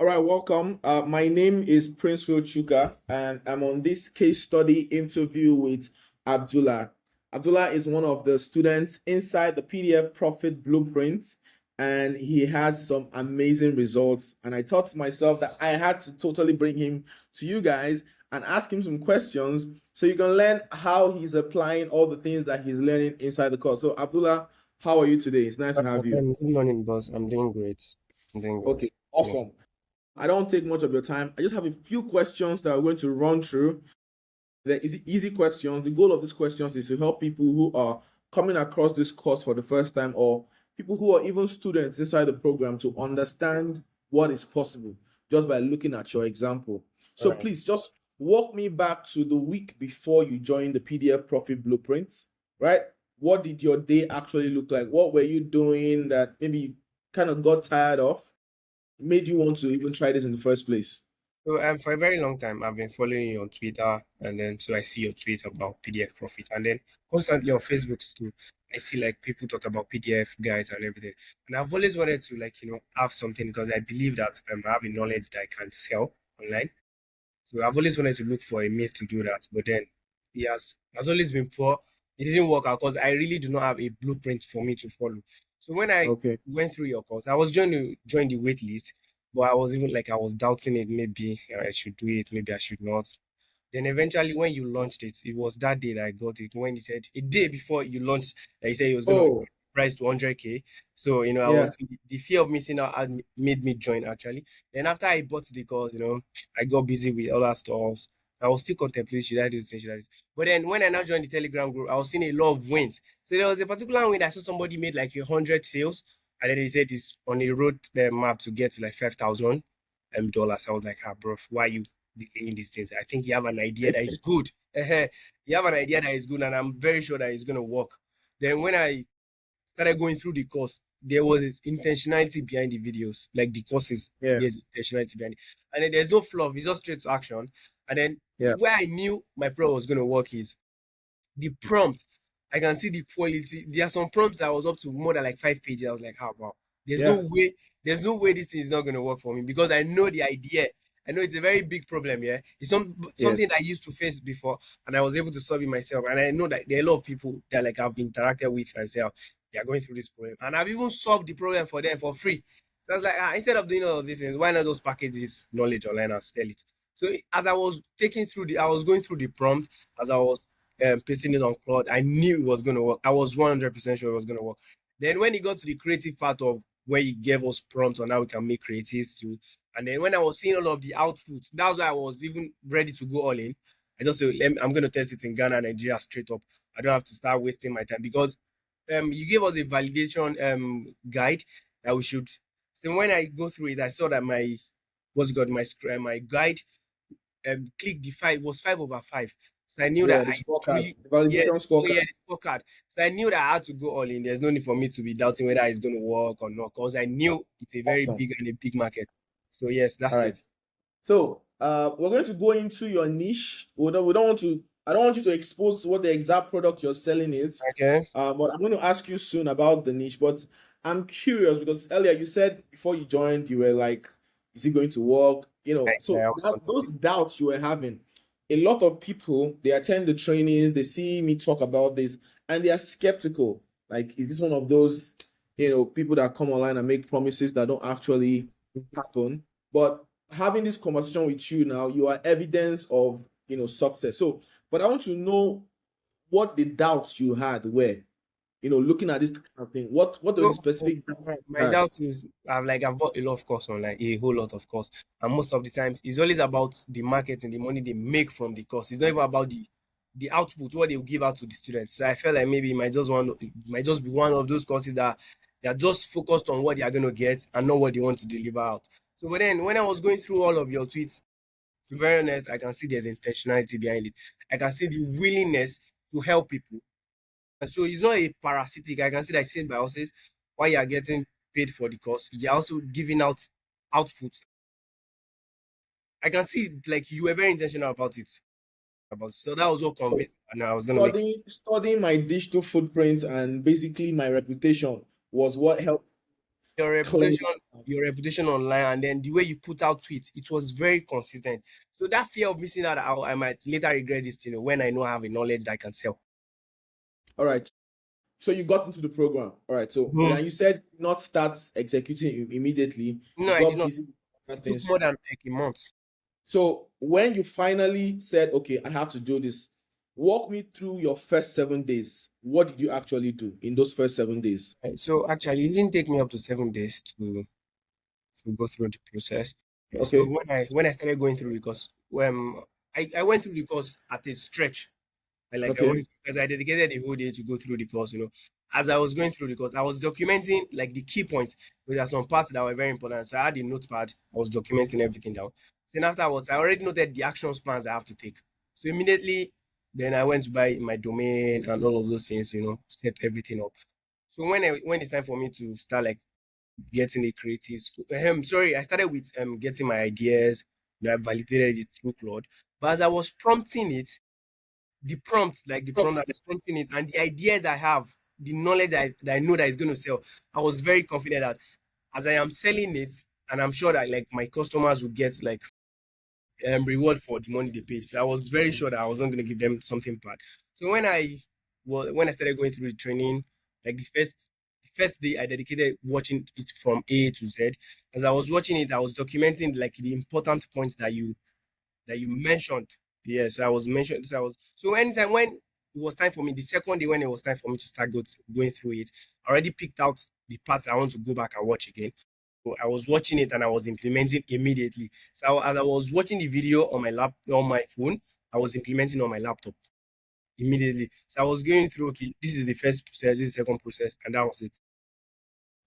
All right, welcome. My name is Prince Will Chuka, and I'm on this case study interview with Abdullah. Abdullah is one of the students inside the PDF Profit Blueprint, and he has some amazing results. And I thought to myself that I had to totally bring him to you guys and ask him some questions so you can learn how he's applying all the things that he's learning inside the course. So, Abdullah, how are you today? It's nice to have you. Good morning, boss. I'm doing great. I'm doing Okay, great. Yes. awesome. I don't take much of your time. I just have a few questions that we're going to run through. They're easy questions. The goal of these questions is to help people who are coming across this course for the first time or people who are even students inside the program to understand what is possible just by looking at your example. All So right. please just walk me back to the week before you joined the PDF Profit Blueprints, right? What did your day actually look like? What were you doing that maybe you kind of got tired of? Made you want to even try this in the first place? So, for a very long time, I've been following you on Twitter, and then so I see your tweet about PDF profit, and then constantly on Facebook too. I see like people talk about PDF guides and everything, and I've always wanted to have something because I believe that I have a knowledge that I can sell online. So I've always wanted to look for a means to do that, but then he has always been poor. It didn't work out because I really do not have a blueprint for me to follow. So when I Okay. went through your course, I was going to join the wait list, but I was even like I was doubting it. Maybe I should do it. Maybe I should not. Then eventually, when you launched it, it was that day that I got it. When he said a day before you launched, that he said he was going to Oh, price to 100K. So I yeah. was the fear of missing out made me join actually. Then after I bought the course, I got busy with other stuff. I was still contemplating should I do this, should I do this. But then when I now joined the Telegram group, I was seeing a lot of wins. So there was a particular win I saw somebody made like 100 sales, and then they said it's on a road map to get to like $5,000. I was like, bro, why are you delaying these things? I think you have an idea that is good. You have an idea that is good, and I'm very sure that it's gonna work. Then when I started going through the course, there was this intentionality behind the videos, like the courses. Yeah. There's intentionality behind it, and then there's no fluff. It's just straight to action. And then Yeah. where I knew my pro was going to work is the prompt. I can see the quality. There are some prompts that was up to more than like 5 pages. I was like, how wow. There's Yeah. no way, there's no way this thing is not going to work for me because I know the idea. I know it's a very big problem, yeah. It's Yes. something I used to face before and I was able to solve it myself. And I know that there are a lot of people that like I've interacted with and say, oh, they are going through this problem. And I've even solved the problem for them for free. So I was like, instead of doing all of these things, why not just package this knowledge online and sell it? So as I was I was going through the prompt as I was pasting it on Claude. I knew it was going to work. I was 100% sure it was going to work. Then when it got to the creative part of where he gave us prompts on how we can make creatives too, and then when I was seeing all of the outputs, that's why I was even ready to go all in. I just said, I'm going to test it in Ghana, Nigeria straight up. I don't have to start wasting my time because you gave us a validation guide that we should. So when I go through it, I saw that my guide click the five was 5/5. So I knew Yeah. that The I scorecard, really the yeah, validation oh yeah, scorecard. the scorecard. So I knew that I had to go all in. There's no need for me to be doubting whether it's going to work or not, because I knew it's a very Awesome. big and a big market. So yes, All that's right. it. So we're going to go into your niche. We don't want to. I don't want you to expose what the exact product you're selling is. Okay. But I'm going to ask you soon about the niche. But I'm curious because earlier you said before you joined, you were like, "Is it going to work?" I So was those contemplating. doubts you were having, a lot of people they attend the trainings, they see me talk about this, and they are skeptical. Like, is this one of those, people that come online and make promises that don't actually happen? But having this conversation with you now, you are evidence of success. So, but I want to know what the doubts you had were. Looking at this kind of thing, what are the So specific doubts you my had? doubt is I've bought a lot of course online, a whole lot of course, and most of the times it's always about the marketing, the money they make from the course. It's not even about the output, what they will give out to the students. So I felt like maybe it might just be one of those courses that they are just focused on what they are going to get and not what they want to deliver out. So, but then when I was going through all of your tweets, to be very honest, I can see there's intentionality behind it. I can see the willingness to help people. And so it's not a parasitic. I can see that same biases while you are getting paid for the course, you're also giving out outputs. I can see like you were very intentional about it. So that was what convinced me, and I was gonna make it. Studying my digital footprint and basically my reputation was what helped. your Clean. reputation, your reputation online, and then the way you put out tweets, it was very consistent. So that fear of missing out, I might later regret this thing when I know I have a knowledge that I can sell. All right. So you got into the program. All right. So Mhm. and you said not start executing immediately. No, You I did got not. busy with other It took things. more than like a month. So when you finally said, okay, I have to do this, walk me through your first 7 days. What did you actually do in those first 7 days? Right. So actually, it didn't take me up to 7 days to go through the process. Yeah, so Okay. when I started going through the course, I went through the course at a stretch. I Okay. went because I dedicated the whole day to go through the course. As I was going through the course, I was documenting like the key points. But there are some parts that were very important. So I had a notepad. I was documenting everything down. Then afterwards, I already noted the actions plans I have to take. So immediately, then I went to buy my domain and all of those things. Set everything up. So when it's time for me to start like getting the creatives, sorry, I started with getting my ideas. I validated it through Claude. But as I was prompting it, the prompt that is prompting it, and the ideas I have, the knowledge that I know that is going to sell, I was very confident that as I am selling it, and I'm sure that like my customers will get like reward for the money they pay. So I was very sure that I was not going to give them something bad. So when I started going through the training, like the first day I dedicated watching it from A to Z. As I was watching it, I was documenting like the important points that you mentioned. Yes, I was mentioned. So anytime when it was time for me, the second day when it was time for me to start going through it, I already picked out the parts I want to go back and watch again. So I was watching it and I was implementing immediately. So as I was watching the video on my phone, I was implementing on my laptop immediately. So I was going through, okay, this is the first process, this is the second process, and that was it.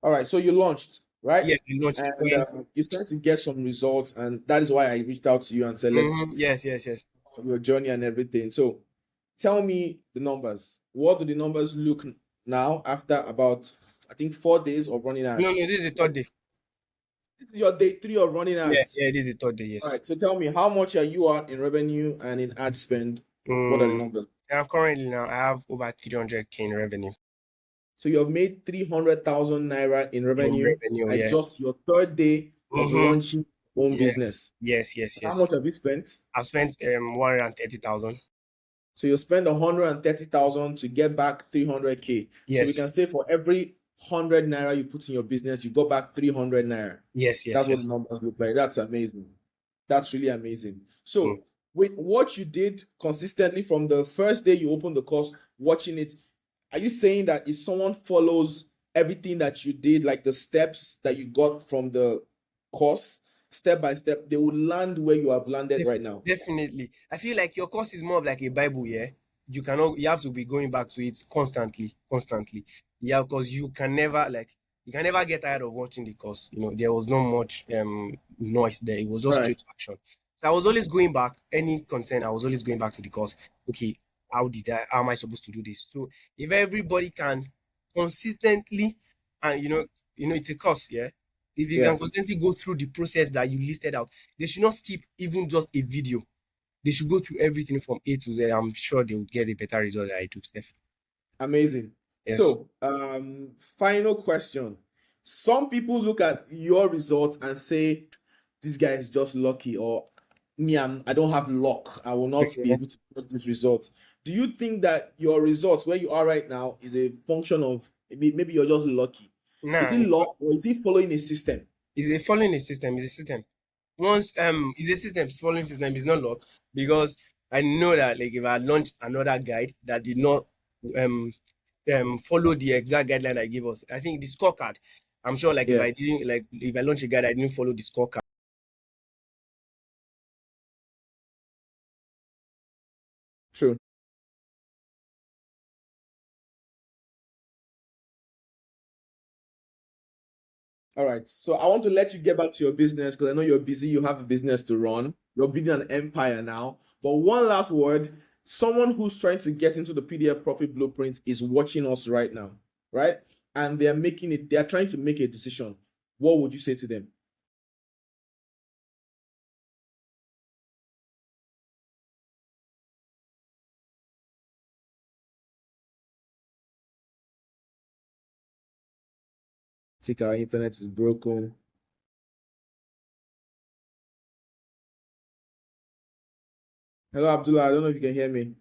All right. So you launched, right? Yeah, you launched And when. you started to get some results. And that is why I reached out to you and said, let's Yes, yes, yes. your journey and everything. So tell me the numbers. What do the numbers look now after about, I think, 4 days of running No, ads? no, this is the third day. This is your day three of running Yeah, ads. yeah, this is the third day. All Yes. right. So tell me, how much are you at in revenue and in ad spend? What are the Mm, numbers? and currently now I have over 300K in revenue. So you have made 300,000 naira in In revenue revenue, at yeah. just your third day of Mm-hmm. launching your own Yes, business. yes, yes, How yes. much have you spent? I've spent 130,000. So you spend 130,000 to get back 300K. So we Yes, can say for every 100 naira you put in your business, you go back 300 naira. yes, That's yes, what the yes. numbers look like. That's amazing. That's really amazing. Mm. So with what you did consistently from the first day you opened the course, watching it, are you saying that if someone follows everything that you did, like the steps that you got from the course, step by step, they will land where you have landed Def- right now? Definitely. I feel like your course is more of like a Bible, yeah. You have to be going back to it constantly, constantly. Yeah, because you can never get tired of watching the course. There was not much noise there. It was just Right. straight to action. So I was always going back, any content, I was always going back to the course. Okay, how am I supposed to do this? So if everybody can consistently, and it's a course, yeah. If you Yeah. can consistently go through the process that you listed out, they should not skip even just a video. They should go through everything from A to Z. I'm sure they will get a better result than I do, Steph. Amazing. Yes. So, final question. Some people look at your results and say, this guy is just lucky, or me, I don't have luck. I will not be Okay. able to get this result. Do you think that your results, where you are right now, is a function of maybe you're just lucky? Is Nah, it luck or is it following a system? it's a following a system. It's a system. Once it's a system, it's following system. It's not luck because I know that like if I launch another guide that did not um follow the exact guideline I gave us, I think the scorecard. I'm sure like Yeah, if I launch a guide, I didn't follow the scorecard. true. All right. So I want to let you get back to your business because I know you're busy. You have a business to run. You're building an empire now. But one last word, someone who's trying to get into the PDF profit blueprint is watching us right now, right? And they're trying to make a decision. What would you say to them? think our internet is broken. Hello, Abdullah. I don't know if you can hear me.